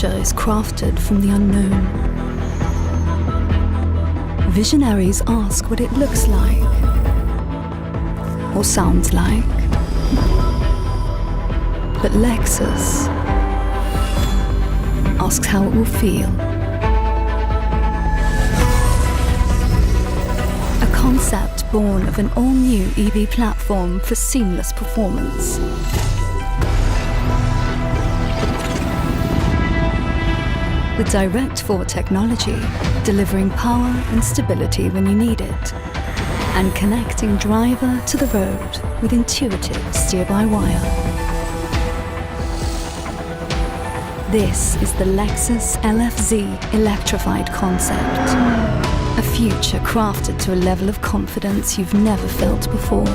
future is crafted from the unknown. Visionaries ask what it looks like or sounds like. But Lexus asks how it will feel. A concept born of an all-new EV platform for seamless performance. With direct forward technology, delivering power and stability when you need it, and connecting driver to the road with intuitive steer-by-wire. This is the Lexus LF-Z Electrified Concept, a future crafted to a level of confidence you've never felt before.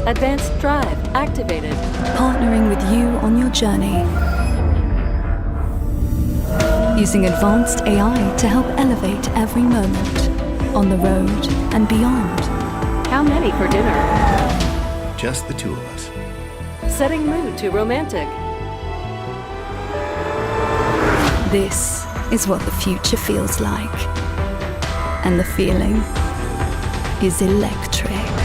Advanced drive activated. Partnering with you on your journey. Using advanced AI to help elevate every moment, on the road and beyond. How many for dinner? Just the two of us. Setting mood to romantic. This is what the future feels like. And the feeling is electric.